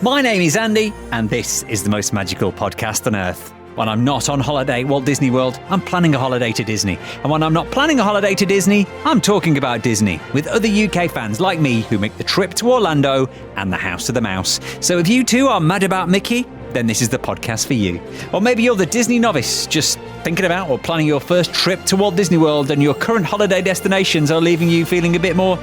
My name is Andy, and this is the most magical podcast on earth. When I'm not on holiday at Walt Disney World, I'm planning a holiday to Disney. And when I'm not planning a holiday to Disney, I'm talking about Disney with other UK fans like me who make the trip to Orlando and the House of the Mouse. So if you too are mad about Mickey, then this is the podcast for you. Or maybe you're the Disney novice, just thinking about or planning your first trip to Walt Disney World and your current holiday destinations are leaving you feeling a bit more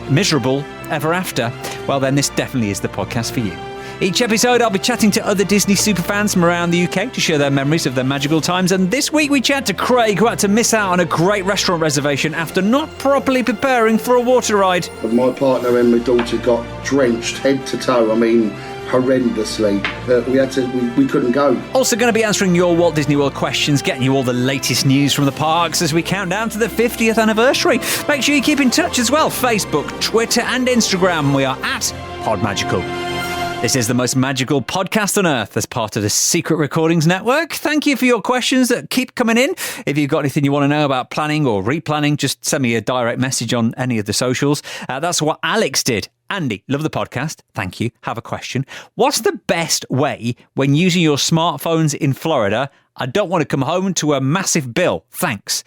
miserable ever after. Well, then this definitely is the podcast for you. Each episode, I'll be chatting to other Disney superfans from around the UK to share their memories of their magical times. And this week we chat to Craig, who had to miss out on a great restaurant reservation after not properly preparing for a water ride. My partner and my daughter got drenched head to toe. I mean, horrendously. We couldn't go. Also going to be answering your Walt Disney World questions, getting you all the latest news from the parks as we count down to the 50th anniversary. Make sure you keep in touch as well. Facebook, Twitter and Instagram. We are at PodMagical. This is the most magical podcast on earth as part of the Secret Recordings Network. Thank you for your questions that keep coming in. If you've got anything you want to know about planning or replanning, just send me a direct message on any of the socials. That's what Alex did. Andy, love the podcast. Thank you. Have a question. What's the best way when using your smartphones in Florida? I don't want to come home to a massive bill. Thanks.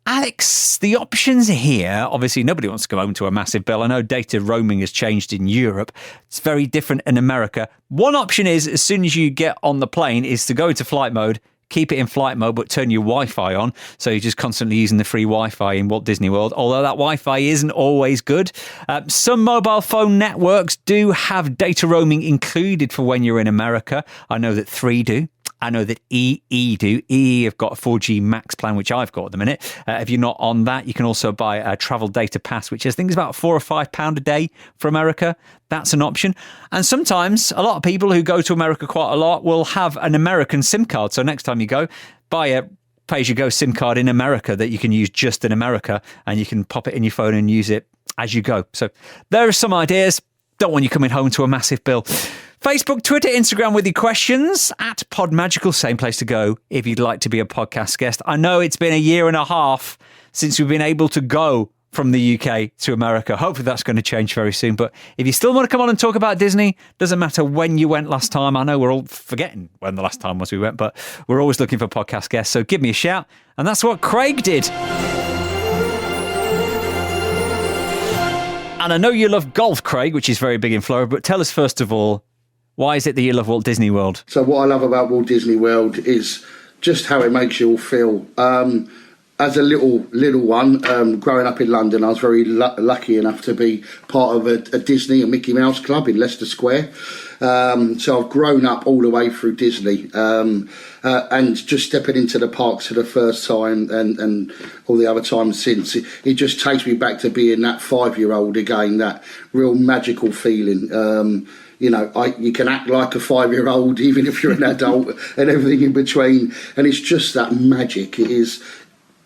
Alex, the options here, obviously nobody wants to go home to a massive bill. I know data roaming has changed in Europe. It's very different in America. One option is, as soon as you get on the plane, is to go into flight mode, keep it in flight mode, but turn your Wi-Fi on. So you're just constantly using the free Wi-Fi in Walt Disney World, although that Wi-Fi isn't always good. Some mobile phone networks do have data roaming included for when you're in America. I know that 3 do. I know that EE do. EE have got a 4G max plan, which I've got at the minute. If you're not on that, you can also buy a travel data pass, which I think is about £4 or £5 a day for America. That's an option. And sometimes a lot of people who go to America quite a lot will have an American SIM card. So next time you go, buy a pay-as-you-go SIM card in America that you can use just in America, and you can pop it in your phone and use it as you go. So there are some ideas. Don't want you coming home to a massive bill. Facebook, Twitter, Instagram with your questions at PodMagical. Same place to go if you'd like to be a podcast guest. I know it's been a year and a half since we've been able to go from the UK to America. Hopefully that's going to change very soon. But if you still want to come on and talk about Disney, doesn't matter when you went last time. I know we're all forgetting when the last time was we went, but we're always looking for podcast guests. So give me a shout. And that's what Craig did. And I know you love golf, Craig, which is very big in Florida. But tell us first of all, why is it that you love Walt Disney World? So what I love about Walt Disney World is just how it makes you all feel. As a little one, growing up in London, I was very lucky enough to be part of a Disney and Mickey Mouse club in Leicester Square. So I've grown up all the way through Disney, and just stepping into the parks for the first time and all the other times since, it just takes me back to being that 5-year-old again, that real magical feeling. You can act like a 5-year-old even if you're an adult and everything in between, and it's just that magic. It's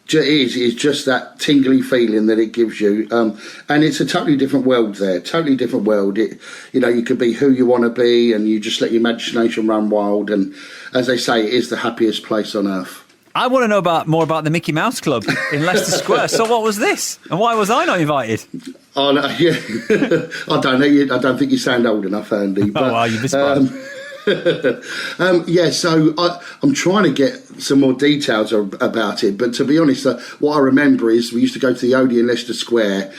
just that tingly feeling that it gives you, and it's a totally different world there. Totally different world. You can be who you want to be, and you just let your imagination run wild. And as they say, it is the happiest place on earth. I want to know more about the Mickey Mouse Club in Leicester Square. So what was this, and why was I not invited? Oh no, yeah, I don't know. I don't think you sound old enough, Andy. But, you'd be surprised. So I'm trying to get some more details about it, but to be honest, what I remember is we used to go to the Odeon Leicester Square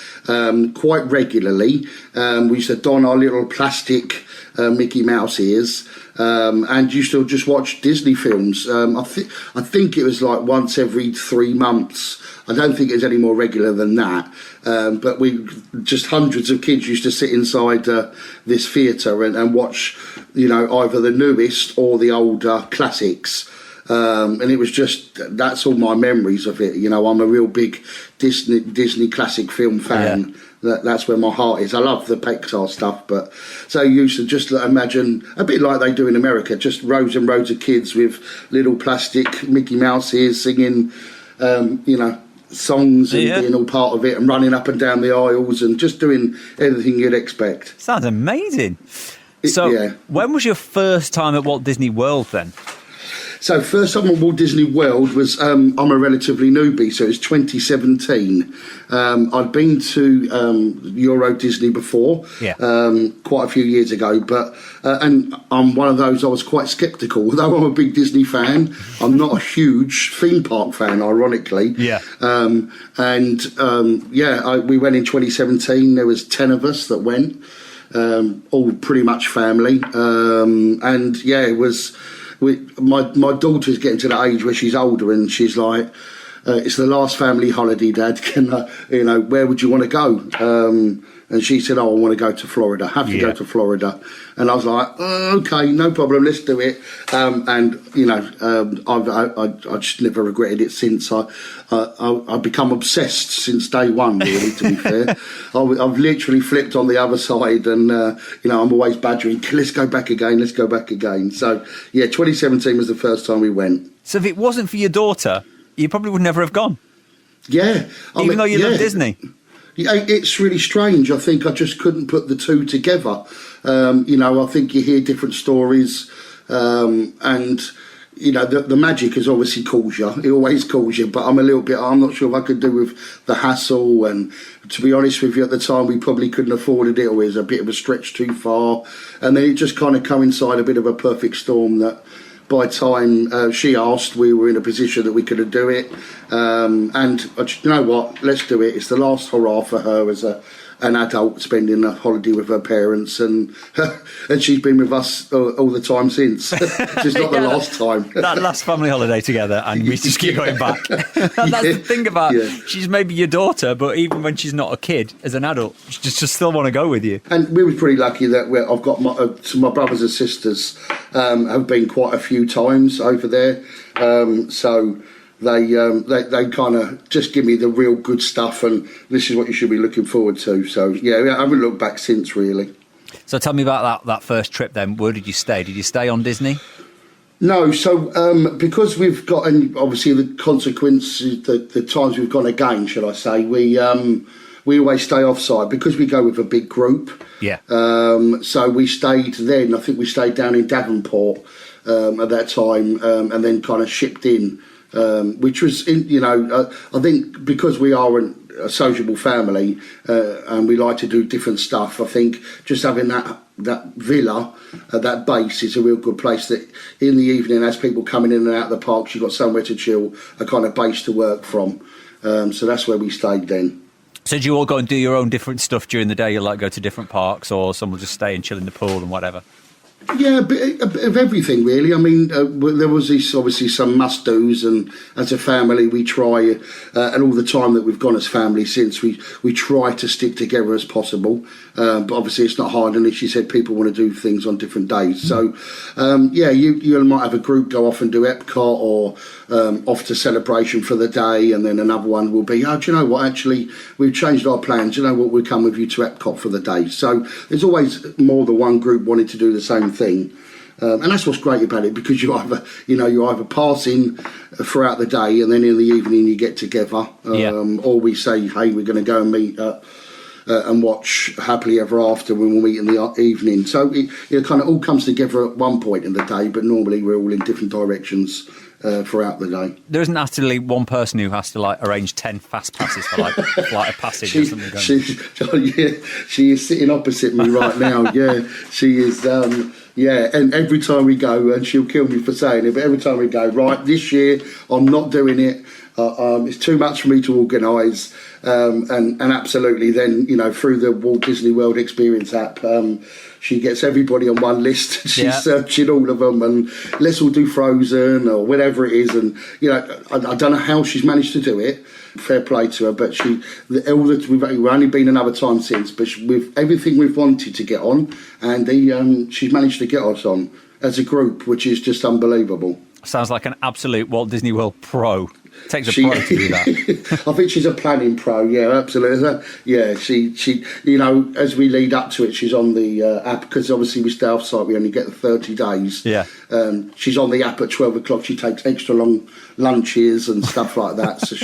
quite regularly. We used to don our little plastic Mickey Mouse ears and used to just watch Disney films. I think it was like once every 3 months. I don't think it's any more regular than that. But hundreds of kids used to sit inside this theatre and watch, either the newest or the older classics. And it was that's all my memories of it. I'm a real big Disney classic film fan. Yeah. That's where my heart is. I love the Pixar stuff, but so you used to just imagine, a bit like they do in America, just rows and rows of kids with little plastic Mickey Mouse ears singing, songs and being all part of it and running up and down the aisles and just doing everything you'd expect. Sounds amazing. So when was your first time at Walt Disney World then? So first time on Walt Disney World was, I'm a relatively newbie, so it was 2017. I'd been to Euro Disney before, quite a few years ago, but and I'm one of those, I was quite sceptical. Although I'm a big Disney fan, I'm not a huge theme park fan, ironically. We went in 2017. There was 10 of us that went, all pretty much family, it was. My daughter's getting to that age where she's older, and she's like, "It's the last family holiday, Dad. Where would you want to go?" And she said, "Oh, I want to go to Florida. Have to go to Florida." And I was like, "Okay, no problem. Let's do it." I've just never regretted it since. I've become obsessed since day one. Really, to be fair, I've literally flipped on the other side, and I'm always badgering. Let's go back again. Let's go back again. So 2017 was the first time we went. So if it wasn't for your daughter, you probably would never have gone. Yeah, even though you love Disney. Yeah, it's really strange. I think I just couldn't put the two together. I think you hear different stories, and the magic has obviously calls you. It always calls you, but I'm not sure if I could do with the hassle. And to be honest with you, at the time we probably couldn't afford it, or it was a bit of a stretch too far. And then it just kind of coincided a bit of a perfect storm that. By the time she asked, we were in a position that we could do it. And you know what? Let's do it. It's the last hurrah for her as an adult spending a holiday with her parents, and she's been with us all the time since. Just not the last time. That last family holiday together, and we just keep going back. That's the thing about she's maybe your daughter, but even when she's not a kid, as an adult, she just still want to go with you. And we were pretty lucky that I've got my brothers and sisters have been quite a few times over there, so. They kind of just give me the real good stuff, and this is what you should be looking forward to. So, I haven't looked back since, really. So tell me about that first trip then. Where did you stay? Did you stay on Disney? No, so because we've got, and obviously the consequences, the times we've gone again, shall I say, we always stay offside because we go with a big group. Yeah. So we stayed then, I think we stayed down in Davenport at that time, and then kind of shipped in. Which was, I think because we are a sociable family and we like to do different stuff, I think just having that villa, that base is a real good place that in the evening, as people coming in and out of the parks, you've got somewhere to chill, a kind of base to work from. So that's where we stayed then. So do you all go and do your own different stuff during the day? You like go to different parks, or some will just stay and chill in the pool and whatever? Yeah, a bit of everything, really. I mean, there was obviously some must-dos, and as a family, we try, and all the time that we've gone as family since, we try to stick together as possible. But obviously, it's not hard, and as you said, people want to do things on different days. So, you might have a group go off and do Epcot, or off to Celebration for the day, and then another one will be, do you know what, actually, we've changed our plans. You know what, we'll come with you to Epcot for the day. So there's always more than one group wanting to do the same thing. And that's what's great about it, because you're either passing throughout the day, and then in the evening you get together, or we say, hey, we're going to go and meet and watch Happily Ever After when we meet in the evening. So it kind of all comes together at one point in the day, but normally we're all in different directions throughout the day. There isn't actually one person who has to arrange 10 fast passes for Flight of Passage or something. She is sitting opposite me right now. She is. And every time we go, and she'll kill me for saying it, but every time we go, right, this year I'm not doing it. It's too much for me to organise, and absolutely. Then through the Walt Disney World Experience app, she gets everybody on one list. She's searching all of them, and let's all do Frozen or whatever it is. And I don't know how she's managed to do it. Fair play to her, but we've only been another time since. But with everything we've wanted to get on, and she's managed to get us on as a group, which is just unbelievable. Sounds like an absolute Walt Disney World pro. Takes a pro to do that. I think she's a planning pro. Yeah, absolutely. Yeah, she as we lead up to it, she's on the app, because obviously we stay off site. We only get the 30 days. Yeah. She's on the app at 12 o'clock. She takes extra long lunches and stuff like that. So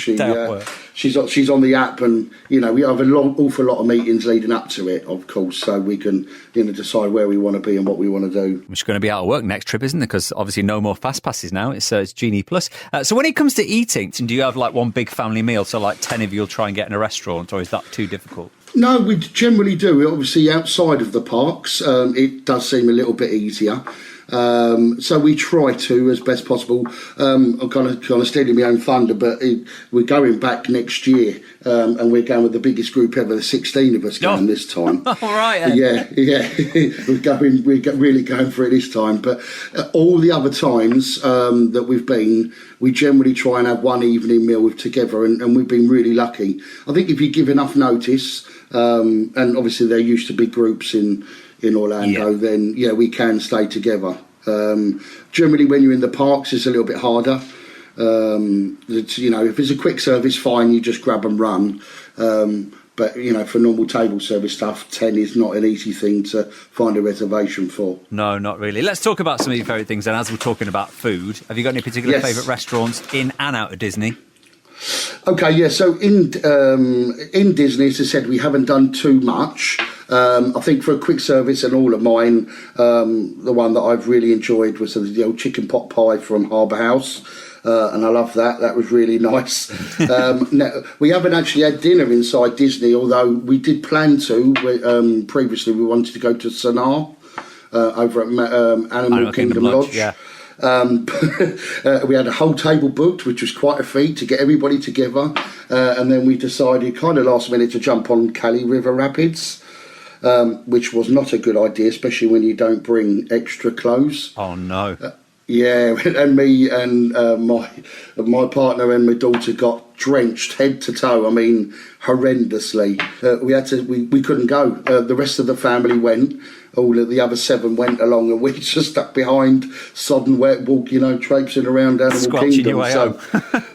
she's on the app, and we have an awful lot of meetings leading up to it, of course, so we can decide where we want to be and what we want to do. Which is going to be out of work next trip, isn't it? Because obviously no more fast passes now. It's Genie Plus. So when it comes to eating, do you have like one big family meal? So like 10 of you will try and get in a restaurant, or is that too difficult? No, we generally do. Obviously, outside of the parks, it does seem a little bit easier. So we try to, as best possible. I'm kind of stealing my own thunder, but we're going back next year, and we're going with the biggest group ever. There's 16 of us going this time. All right. Yeah. We're really going for it this time. But all the other times that we've been, we generally try and have one evening meal together, and we've been really lucky. I think if you give enough notice, and obviously there used to be groups in Orlando, then we can stay together. Generally, when you're in the parks, it's a little bit harder. If it's a quick service, fine, you just grab and run. But for normal table service stuff, 10 is not an easy thing to find a reservation for. No, not really. Let's talk about some of your favourite things. And as we're talking about food, have you got any particular favourite restaurants in and out of Disney? Okay, yeah. So in Disney, as I said, we haven't done too much. I think for a quick service and all of mine, the one that I've really enjoyed was the old chicken pot pie from Harbour House. And I love that. That was really nice. Now, we haven't actually had dinner inside Disney, although we did plan to. Previously, we wanted to go to Soarin over at Animal Kingdom Lodge. Yeah. We had a whole table booked, which was quite a feat to get everybody together. And then we decided kind of last minute to jump on Cali River Rapids. Which was not a good idea, especially when you don't bring extra clothes. Oh, no. And me and my partner and my daughter got drenched head to toe. I mean, horrendously. We couldn't go. The rest of the family went. All of the other 7 went along, and we just stuck behind, sodden wet, traipsing around Animal Kingdom. Your way home.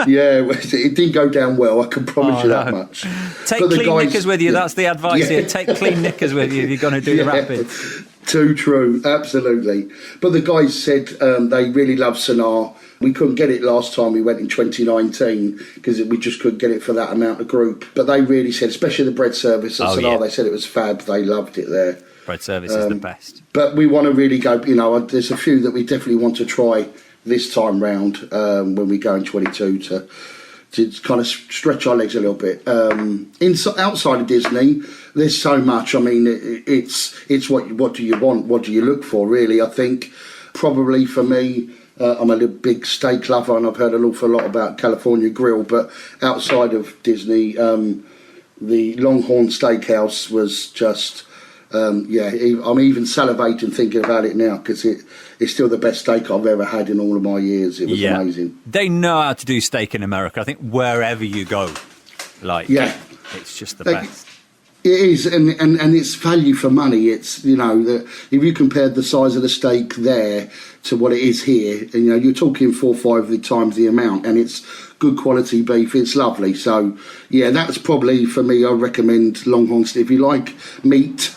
It didn't go down well. I can promise you that much. Take clean knickers with you. That's the advice here. Take clean knickers with you if you're going to do the rapids. Too true, absolutely. But the guys said they really love Sonar. We couldn't get it last time we went in 2019 because we just couldn't get it for that amount of group. But they really said, especially the bread service at Sonar, they said it was fab. They loved it there. Bread service is the best. But we want to really go, there's a few that we definitely want to try this time round when we go in 22 to kind of stretch our legs a little bit. Outside of Disney, there's so much. I mean, it's what do you want? What do you look for, really? I think probably for me, I'm a little big steak lover, and I've heard an awful lot about California Grill, but outside of Disney, the Longhorn Steakhouse was just... I'm even salivating thinking about it now because it's still the best steak I've ever had in all of my years. It was amazing. They know how to do steak in America. I think wherever you go, it's just the best. It is, and it's value for money. It's, that if you compared the size of the steak there to what it is here, and you're talking 4 or 5 times the amount, and it's good quality beef. It's lovely. So that's probably for me. I recommend Longhorn. If you like meat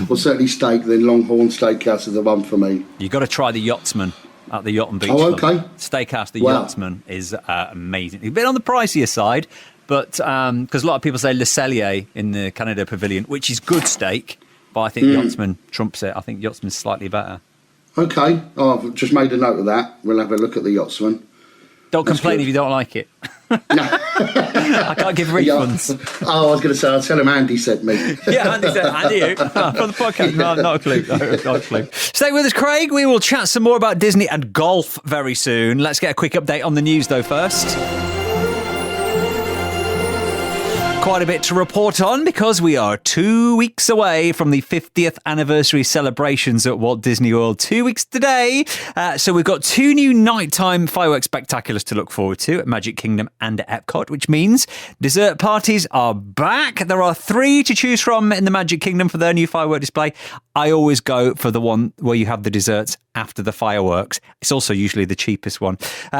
or certainly steak, then Longhorn Steakhouse is the one for me. You got to try the Yachtsman at the Yacht and Beach Club. Okay. Steakhouse, the Yachtsman is amazing. It's a bit on the pricier side. But because a lot of people say Le Cellier in the Canada Pavilion, which is good steak, but I think Yachtsman trumps it. I think Yachtsman's slightly better. Okay, I've just made a note of that. We'll have a look at the Yachtsman. Don't complain if you don't like it. No. I can't give refunds. I was going to say, I'll tell him Andy sent me. Andy sent Andy you? For the podcast? No, not a clue. Not a clue. Stay with us, Craig. We will chat some more about Disney and golf very soon. Let's get a quick update on the news, though, first. Quite a bit to report on because we are 2 weeks away from the 50th anniversary celebrations at Walt Disney World. 2 weeks today. So we've got 2 new nighttime fireworks spectaculars to look forward to at Magic Kingdom and at Epcot, which means dessert parties are back. There are 3 to choose from in the Magic Kingdom for their new firework display. I always go for the one where you have the desserts after the fireworks. It's also usually the cheapest one.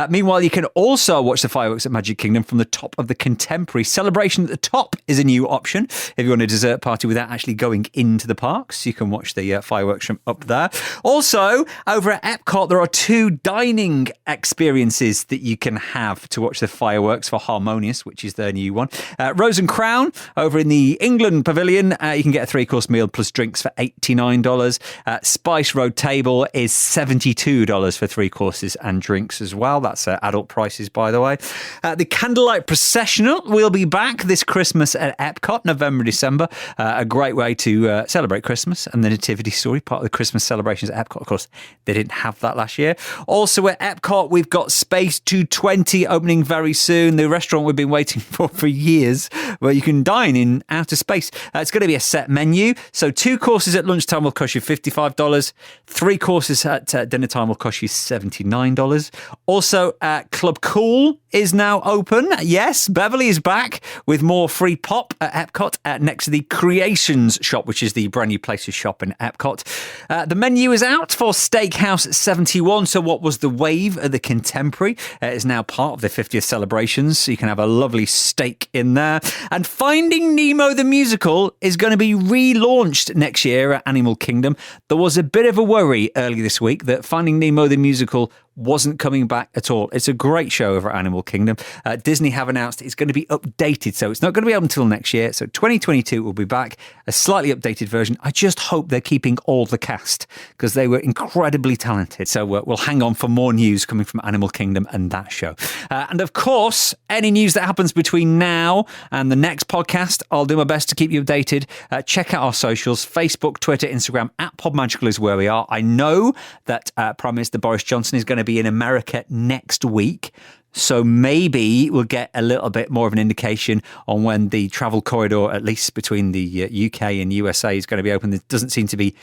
Meanwhile, you can also watch the fireworks at Magic Kingdom from the top of the Contemporary. Celebration at the top is a new option. If you want a dessert party without actually going into the parks, you can watch the fireworks from up there. Also, over at Epcot, there are 2 dining experiences that you can have to watch the fireworks for Harmonious, which is their new one. Rose and Crown, over in the England Pavilion, you can get a 3-course meal plus drinks for $89. Spice Road Table is $72 for 3 courses and drinks as well. That's adult prices, by the way. The Candlelight Processional will be back this Christmas at Epcot, November, December. A great way to celebrate Christmas and the Nativity Story, part of the Christmas celebrations at Epcot. Of course, they didn't have that last year. Also at Epcot, we've got Space 220 opening very soon. The restaurant we've been waiting for years, where you can dine in outer space. It's going to be a set menu. So 2 courses at lunchtime will cost you $55. 3 courses at dinner time will cost you $79. Also, Club Cool is now open. Yes, Beverly is back with more free pop at Epcot next to the Creations shop, which is the brand new place to shop in Epcot. The menu is out for Steakhouse 71. So what was the wave at the Contemporary is now part of the 50th celebrations. So you can have a lovely steak in there. And Finding Nemo the Musical is going to be relaunched next year at Animal Kingdom. There was a bit of a worry early this week that Finding Nemo the Musical wasn't coming back at all. It's a great show over at Animal Kingdom. Disney have announced it's going to be updated, so it's not going to be up until next year. So 2022 will be back, a slightly updated version. I just hope they're keeping all the cast because they were incredibly talented. So we'll hang on for more news coming from Animal Kingdom and that show. And of course, any news that happens between now and the next podcast, I'll do my best to keep you updated. Check out our socials, Facebook, Twitter, Instagram, @PodMagical is where we are. I know that Prime Minister Boris Johnson is going to be in America next week. So maybe we'll get a little bit more of an indication on when the travel corridor, at least between the UK and USA, is going to be open. There doesn't seem to be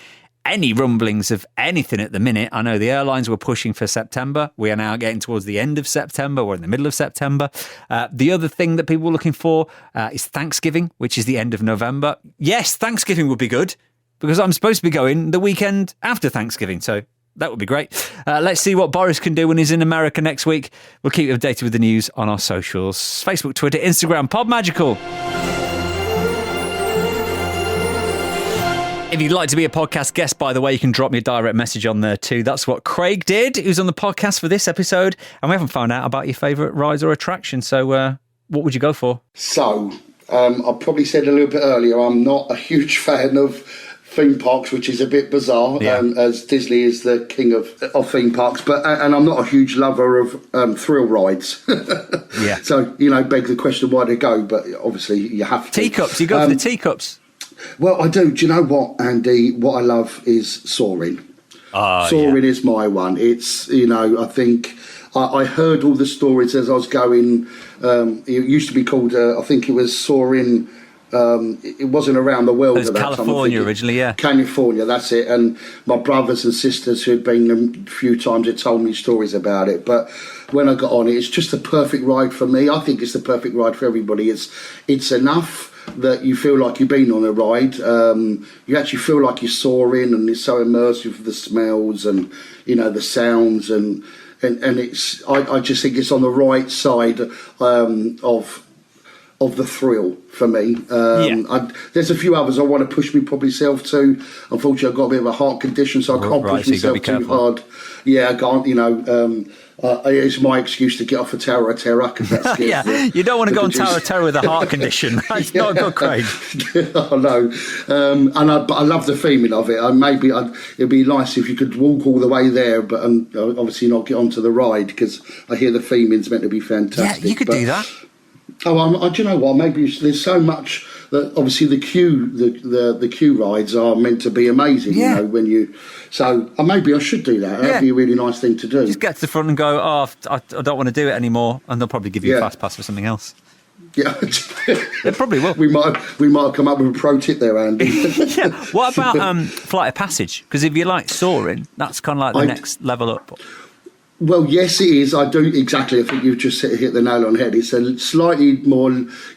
any rumblings of anything at the minute. I know the airlines were pushing for September. We are now getting towards the end of September. We're in the middle of September. The other thing that people were looking for is Thanksgiving, which is the end of November. Yes, Thanksgiving would be good because I'm supposed to be going the weekend after Thanksgiving. So that would be great. Let's see what Boris can do when he's in America next week. We'll keep you updated with the news on our socials. Facebook, Twitter, Instagram, PodMagical. If you'd like to be a podcast guest, by the way, you can drop me a direct message on there too. That's what Craig did, who's on the podcast for this episode. And we haven't found out about your favourite rides or attraction. So what would you go for? So, I probably said a little bit earlier, I'm not a huge fan of theme parks, which is a bit bizarre, as Disney is the king of theme parks, and I'm not a huge lover of thrill rides. Yeah. So, beg the question why they go, but obviously you have to. Teacups, you go for the teacups. Well, I do. Do you know what, Andy? What I love is Soarin'. Soarin' is my one. It's, I think I heard all the stories as I was going. It used to be called, I think it was Soarin'. It wasn't around the world. It was at that California time, originally, yeah. California, that's it. And my brothers and sisters who had been a few times had told me stories about it. But when I got on it, it's just the perfect ride for me. I think it's the perfect ride for everybody. It's enough that you feel like you've been on a ride. You actually feel like you're soaring, and it's so immersive with the smells and the sounds and it's. I just think it's on the right side of the thrill for me. There's a few others I want to push me probably self to. Unfortunately, I've got a bit of a heart condition, so I can't push myself too hard. Yeah, I can't. It's my excuse to get off a Tower of Terror because that's yeah, you don't want to go on Tower of Terror with a heart condition. That's not good, Craig. I know, but I love the theming of it. It'd be nice if you could walk all the way there, but obviously not get onto the ride because I hear the theming's meant to be fantastic. Yeah, you could do that. Oh, do you know what? Maybe there's so much that obviously the queue rides are meant to be amazing. Yeah. When you. So maybe I should do that. That'd be a really nice thing to do. Just get to the front and go. Oh, I don't want to do it anymore, and they'll probably give you a fast pass for something else. Yeah, they probably will. We might come up with a pro tip there, Andy. Yeah. What about Flight of Passage? Because if you like soaring, that's kind of like the next level up. Well, yes, it is. I do exactly. I think you've just hit the nail on the head. It's a slightly more,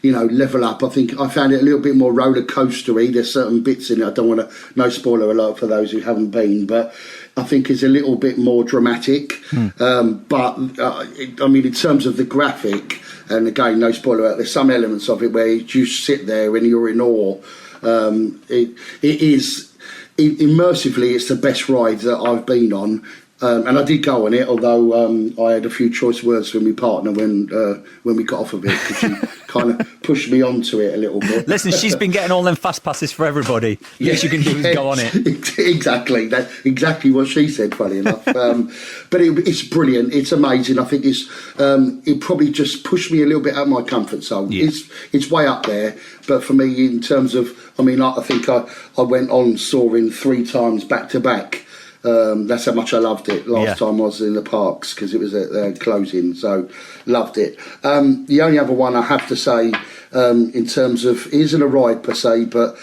level up. I think I found it a little bit more roller coastery. There's certain bits in it. I don't want to, no spoiler alert for those who haven't been, but I think it's a little bit more dramatic. But in terms of the graphic, and again, no spoiler alert. There's some elements of it where you sit there and you're in awe. It is immersively. It's the best ride that I've been on. And I did go on it, although I had a few choice words with my partner when we got off of it, because she kind of pushed me onto it a little bit. Listen, she's been getting all them fast passes for everybody. Yes, you can do is go on it. Exactly. That's exactly what she said, funny enough. But it's brilliant. It's amazing. I think it probably just pushed me a little bit out of my comfort zone. Yeah. It's way up there. But for me, in terms of, I think I went on Soarin 3 times back to back. That's how much I loved it. Last time I was in the parks, because it was at their closing, so loved it. The only other one I have to say, in terms of, isn't a ride per se, but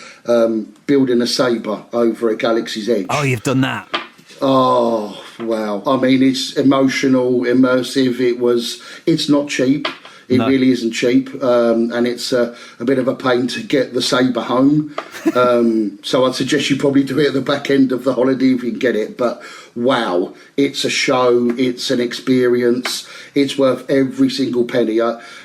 building a sabre over at Galaxy's Edge. Oh, you've done that? Oh, wow. It's emotional, immersive. It's not cheap. It really isn't cheap, and it's a bit of a pain to get the sabre home. So I'd suggest you probably do it at the back end of the holiday if you can get it. But wow, it's a show, it's an experience, it's worth every single penny.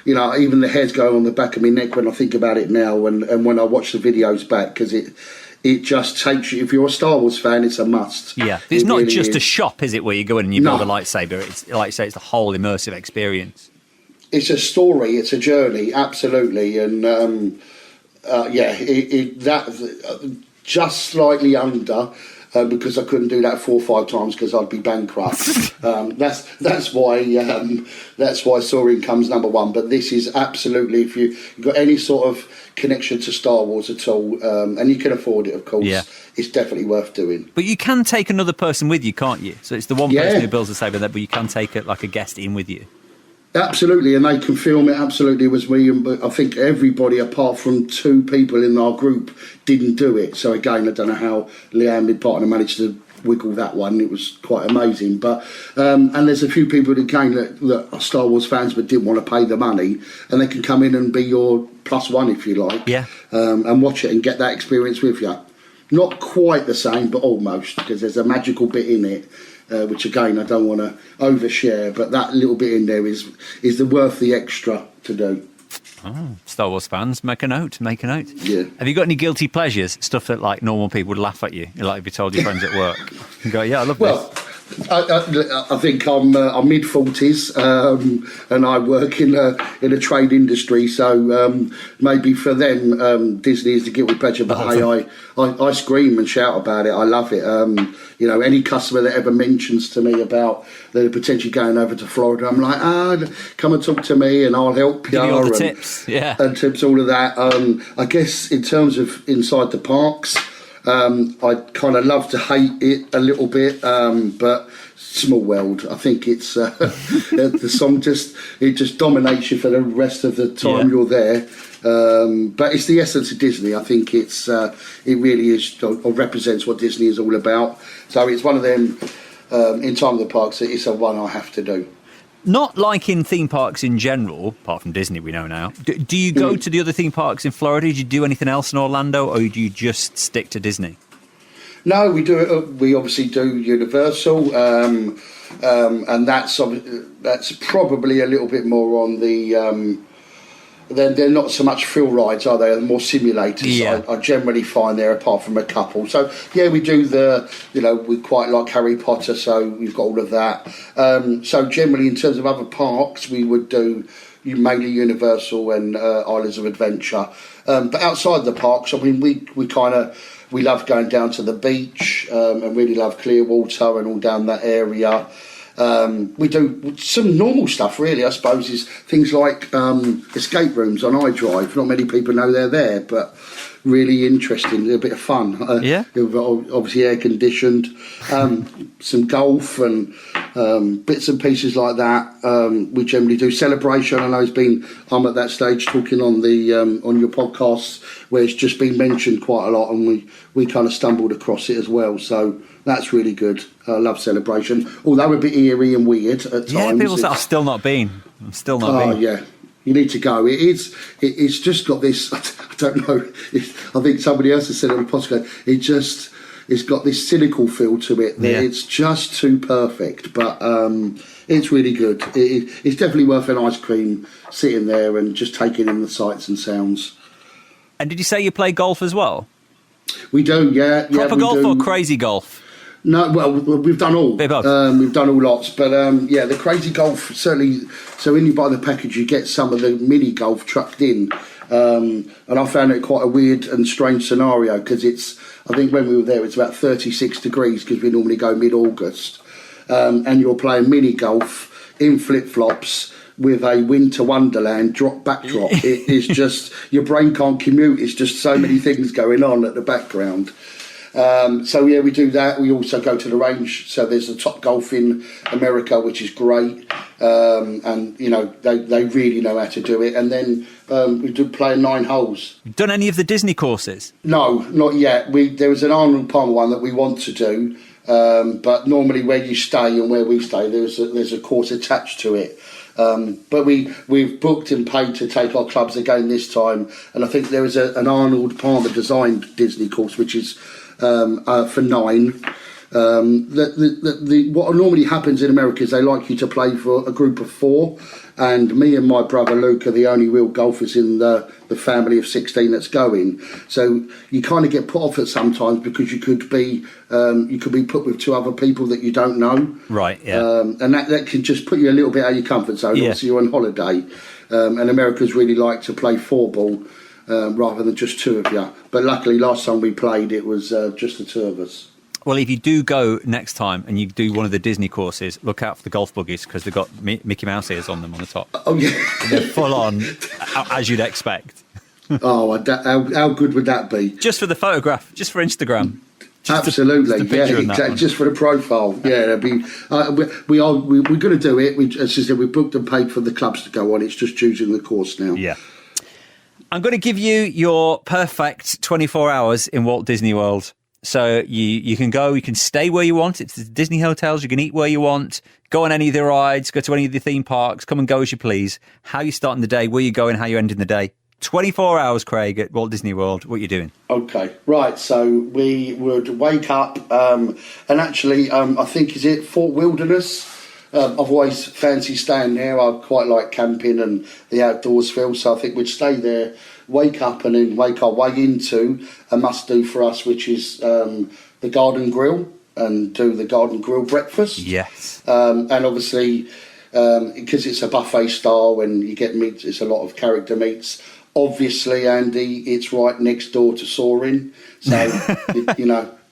Even the hairs go on the back of my neck when I think about it now, and when I watch the videos back, because it just takes you. If you're a Star Wars fan, it's a must. Yeah, it's not really just a shop, is it, where you go in and you build a lightsaber? It's, like you say, it's the whole immersive experience. It's a story, it's a journey, absolutely, and just slightly under, because I couldn't do that 4 or 5 times because I'd be bankrupt. That's why Soarin comes number 1. But this is absolutely, if you've got any sort of connection to Star Wars at all, and you can afford it, of course, it's definitely worth doing. But you can take another person with you, can't you? So it's the one person who builds a saber there, but you can take a guest in with you. Absolutely, and they can film it absolutely with me. But I think everybody, apart from 2 people in our group, didn't do it. So again, I don't know how Leanne, my partner, managed to wiggle that one. It was quite amazing. But and there's a few people that came that are Star Wars fans but didn't want to pay the money, and they can come in and be your +1 if you like. And watch it and get that experience with you. Not quite the same, but almost, because there's a magical bit in it. Which again, I don't want to overshare, but that little bit in there is worth the extra to do. Oh, Star Wars fans, make a note. Yeah. Have you got any guilty pleasures? Stuff that like normal people would laugh at you, like if you told your friends at work. You go, yeah, I love this. I think I'm mid-40s, and I work in a trade industry, so maybe for them Disney is the guilty pleasure. But I scream and shout about it. I love it. Any customer that ever mentions to me about they're potentially going over to Florida, I'm like, come and talk to me, and I'll help you. Give you all the tips, and tips, all of that. I guess in terms of inside the parks. I kind of love to hate it a little bit, but small world. I think it's the song just dominates you for the rest of the time you're there. But it's the essence of Disney. I think it really is, or represents what Disney is all about. So it's one of them. In time of the parks, it's a one I have to do. Not like in theme parks in general, apart from Disney we know now. Do you go to the other theme parks in Florida? Do you do anything else in Orlando, or do you just stick to Disney? No, we do it. We obviously do Universal, and that's probably a little bit more on the. They're not so much thrill rides, are they? They're more simulators. Yeah. I generally find there, apart from a couple. So we do we quite like Harry Potter, so we've got all of that. So generally, in terms of other parks, we would do mainly Universal and Islands of Adventure. But outside the parks, we love going down to the beach and really love Clearwater and all down that area. We do some normal stuff, really, I suppose, is things like escape rooms on iDrive. Not many people know they're there, but really interesting, a bit of fun. Obviously air-conditioned, some golf and bits and pieces like that. We generally do celebration. I know I'm at that stage talking on the on your podcast where it's just been mentioned quite a lot, and we kind of stumbled across it as well. So that's really good. I love celebration, although a bit eerie and weird at times. Yeah, people say I've still not been. I'm still not been. Oh yeah. You need to go. It's just got this. I don't know. I think somebody else has said it on the podcast. It's got this cynical feel to it. That It's just too perfect, but it's really good. It's definitely worth an ice cream sitting there and just taking in the sights and sounds. And did you say you play golf as well? We do, yeah. Proper golf or crazy golf? No, well, we've done all. Bit both. We've done all lots, but the crazy golf certainly. So when you buy the package, you get some of the mini golf trucked in, and I found it quite a weird and strange scenario because I think when we were there, it's about 36 degrees because we normally go mid-August, and you're playing mini golf in flip-flops with a winter wonderland backdrop. It is just your brain can't commute. It's just so many things going on at the background. We do that. We also go to the range. So there's the Top Golf in America, which is great, and they really know how to do it. And then we do play 9 holes. Done any of the Disney courses? No, not yet. There was an Arnold Palmer one that we want to do, but normally where you stay and where we stay, there's a course attached to it. But we've booked and paid to take our clubs again this time, and I think there is an Arnold Palmer designed Disney course, which is for 9. What normally happens in America is they like you to play for a group of 4, and me and my brother Luke are the only real golfers in the family of 16 that's going. So you kind of get put off it sometimes because you could be put with 2 other people that you don't know. Right. Yeah. And that can just put you a little bit out of your comfort zone. Yeah. Obviously, you're on holiday, and Americans really like to play 4-ball. Rather than just 2 of you. But luckily, last time we played, it was just the 2 of us. Well, if you do go next time and you do one of the Disney courses, look out for the golf buggies because they've got Mickey Mouse ears on them on the top. Oh, yeah. They're full on, as you'd expect. Oh, how good would that be? Just for the photograph, just for Instagram. Absolutely, exactly. Just for the profile. Yeah, that'd be. We're going to do it. As I said, we booked and paid for the clubs to go on. It's just choosing the course now. Yeah. I'm going to give you your perfect 24 hours in Walt Disney World. So you can go, you can stay where you want. It's the Disney hotels. You can eat where you want, go on any of the rides, go to any of the theme parks, come and go as you please. How you starting the day, where you going, how you ending the day. 24 hours, Craig, at Walt Disney World. What are you doing? Okay, right. So we would wake up and actually, I think, is it Fort Wilderness? I've always fancied staying there. I quite like camping and the outdoors feel, so I think we'd stay there, wake up and then make our way into a must-do for us, which is the Garden Grill, and do the Garden Grill breakfast. Yes. And obviously, because it's a buffet style and you get meats, it's a lot of character meats. Obviously, Andy, it's right next door to Soarin, so,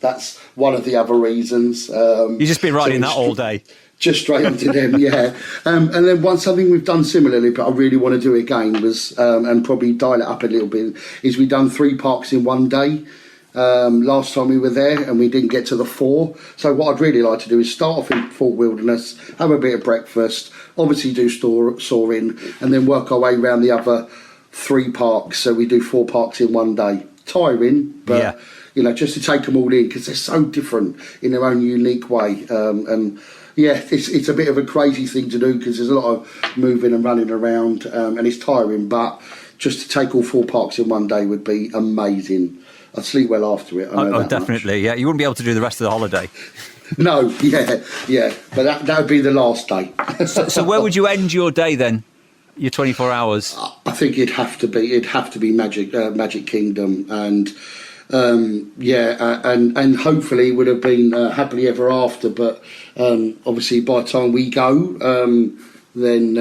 that's one of the other reasons. You've just been riding that all day. Just straight onto them, yeah. And then something we've done similarly, but I really want to do it again, was, and probably dial it up a little bit, is we've done 3 parks in one day. Last time we were there and we didn't get to the 4. So what I'd really like to do is start off in Fort Wilderness, have a bit of breakfast, obviously do Soarin, and then work our way around the other 3 parks. So we do 4 parks in one day. Tiring, but, just to take them all in, because they're so different in their own unique way. Yeah, it's a bit of a crazy thing to do because there's a lot of moving and running around, and it's tiring, but just to take all 4 parks in one day would be amazing. I'd sleep well after it. I know definitely, yeah. You wouldn't be able to do the rest of the holiday. No, yeah, but that would be the last day. So where would you end your day then? Your 24 hours? I think it'd have to be Magic Kingdom, and and hopefully would have been Happily Ever After, but obviously by the time we go, then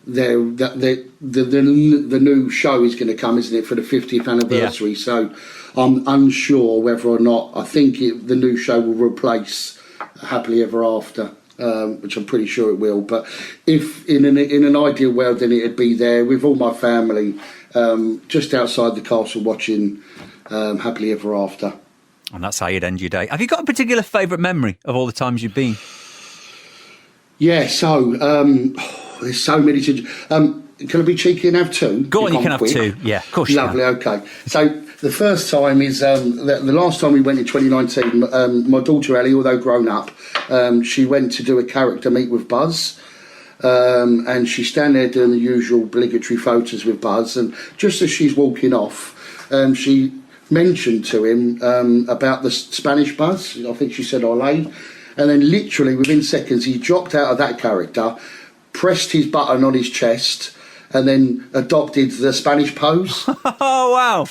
the new show is going to come, isn't it, for the 50th anniversary? Yeah. So I'm unsure whether or not. I think the new show will replace Happily Ever After, which I'm pretty sure it will. But if in an ideal world, then it'd be there with all my family, just outside the castle watching Happily Ever After. And that's how you'd end your day. Have you got a particular favourite memory of all the times you've been? Yeah, so there's so many to. Can I be cheeky and have two? Go on, you can have two. Yeah, of course. Lovely. Okay. So the first time is the last time we went in 2019. My daughter Ellie, although grown up, she went to do a character meet with Buzz. And she's standing there doing the usual obligatory photos with Buzz, and just as she's walking off, she mentioned to him about the Spanish Buzz. I think she said "Olé," and then literally within seconds he dropped out of that character, pressed his button on his chest, and then adopted the Spanish pose. Oh wow!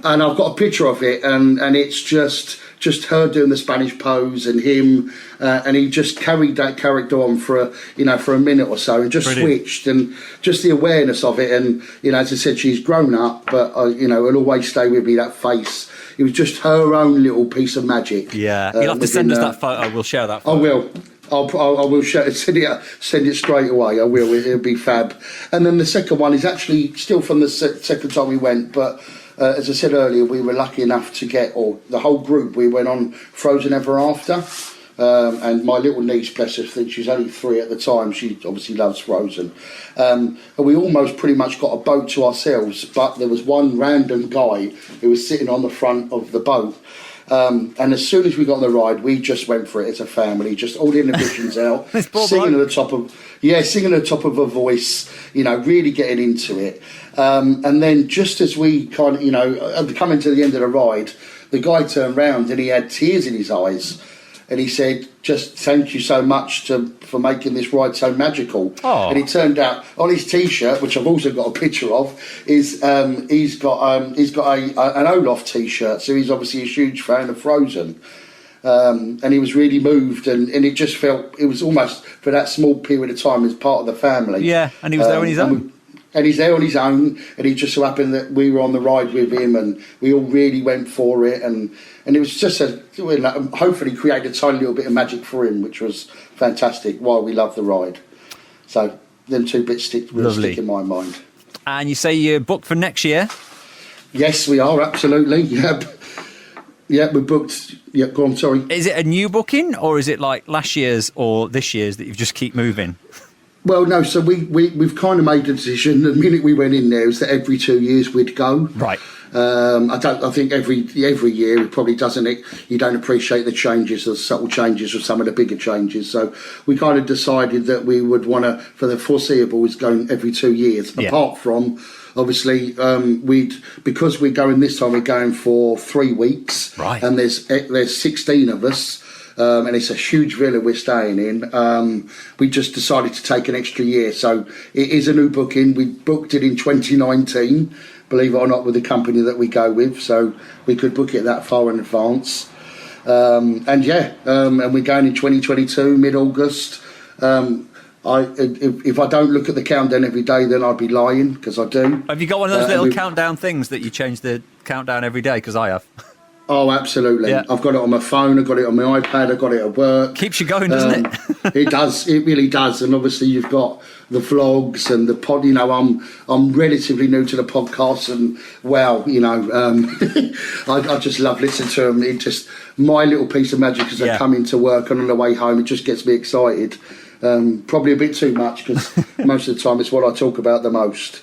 And I've got a picture of it, and it's just her doing the Spanish pose and him, and he just carried that character on for a minute or so, and just Brilliant. switched, and just the awareness of it, and as I said, she's grown up, but it'll always stay with me, that face. It was just her own little piece of magic. Yeah, you'll have to send us that photo. We'll share that photo. I will. I will send it straight away. I will. It'll be fab. And then the second one is actually still from the second time we went, but as I said earlier, we were lucky enough to get, or the whole group, we went on Frozen Ever After. And my little niece, bless her, I think she was only 3 at the time. She obviously loves Frozen. And we almost pretty much got a boat to ourselves, but there was one random guy who was sitting on the front of the boat. And as soon as we got on the ride, we just went for it as a family, just all the inhibitions out, singing at the top of a voice, really getting into it. And then just as we kind of, coming to the end of the ride, the guy turned round and he had tears in his eyes. And he said, just thank you so much for making this ride so magical. Aww. And it turned out on his T-shirt, which I've also got a picture of, is he's got an Olaf T-shirt. So he's obviously a huge fan of Frozen. And he was really moved, and it just felt, it was almost for that small period of time as part of the family. Yeah, and he was there on his own. And he's there on his own, and he just so happened that we were on the ride with him, and we all really went for it, and it was just hopefully create a tiny little bit of magic for him, which was fantastic while we loved the ride. So them two bits stick in my mind. And you say you're booked for next year? Yes, we are, absolutely. Yep. Yeah, we're booked. Yeah, go on, sorry. Is it a new booking, or is it like last year's or this year's that you just keep moving? Well, no, so we've kind of made a decision the minute we went in there is that every 2 years we'd go. Right. I think every year it probably doesn't. You don't appreciate the changes, the subtle changes, or some of the bigger changes. So we kind of decided that we would want to, for the foreseeable, is going every 2 years. Yeah. Apart from, obviously, because we're going this time, we're going for 3 weeks. Right. And there's 16 of us. And it's a huge villa we're staying in. We just decided to take an extra year. So it is a new booking. We booked it in 2019, believe it or not, with the company that we go with. So we could book it that far in advance. And we're going in 2022, mid-August. If I don't look at the countdown every day, then I'd be lying, because I do. Have you got one of those little countdown things that you change the countdown every day? Because I have. Oh, absolutely. Yeah. I've got it on my phone, I've got it on my iPad, I've got it at work. Keeps you going, doesn't it? It does, it really does. And obviously you've got the vlogs and the pod, I'm relatively new to the podcast, and I just love listening to them. It just, my little piece of magic as I come into work and on the way home, it just gets me excited. Probably a bit too much, because most of the time it's what I talk about the most.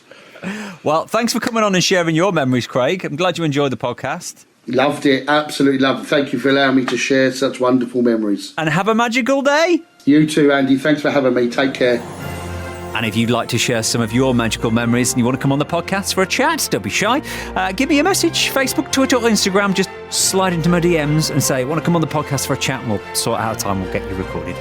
Well, thanks for coming on and sharing your memories, Craig. I'm glad you enjoyed the podcast. Loved it, absolutely loved it. Thank you for allowing me to share such wonderful memories. And have a magical day. You too, Andy. Thanks for having me. Take care. And if you'd like to share some of your magical memories and you want to come on the podcast for a chat, don't be shy. Give me a message, Facebook, Twitter or Instagram. Just slide into my DMs and say, want to come on the podcast for a chat, and we'll sort out a time, we'll get you recorded.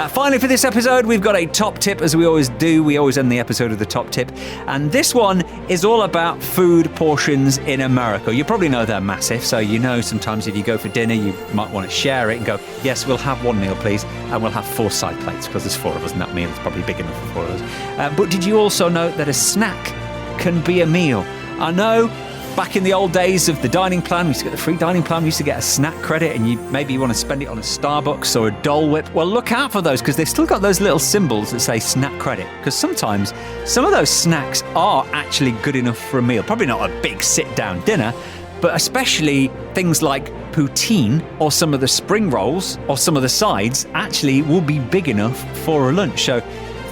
Finally, for this episode, we've got a top tip, as we always do. We always end the episode with a top tip. And this one is all about food portions in America. You probably know they're massive, so sometimes if you go for dinner, you might want to share it and go, yes, we'll have one meal, please, and we'll have 4 side plates, because there's 4 of us, and that meal is probably big enough for 4 of us. But did you also know that a snack can be a meal? I know back in the old days of the dining plan, we used to get the free dining plan, we used to get a snack credit, and you want to spend it on a Starbucks or a Dole Whip. Well, look out for those, because they've still got those little symbols that say snack credit, because sometimes some of those snacks are actually good enough for a meal. Probably not a big sit-down dinner, but especially things like poutine or some of the spring rolls or some of the sides actually will be big enough for a lunch. So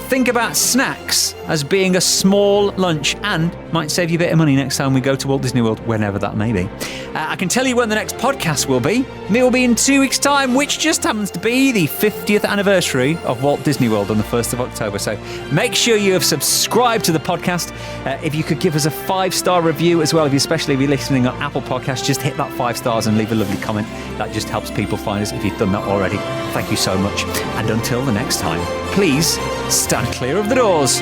think about snacks as being a small lunch and might save you a bit of money next time we go to Walt Disney World, whenever that may be. I can tell you when the next podcast will be. It will be in 2 weeks' time, which just happens to be the 50th anniversary of Walt Disney World on the 1st of October. So make sure you have subscribed to the podcast. If you could give us a 5-star review as well, especially if you're listening on Apple Podcasts, just hit that 5 stars and leave a lovely comment. That just helps people find us if you've done that already. Thank you so much. And until the next time, please stand clear of the doors.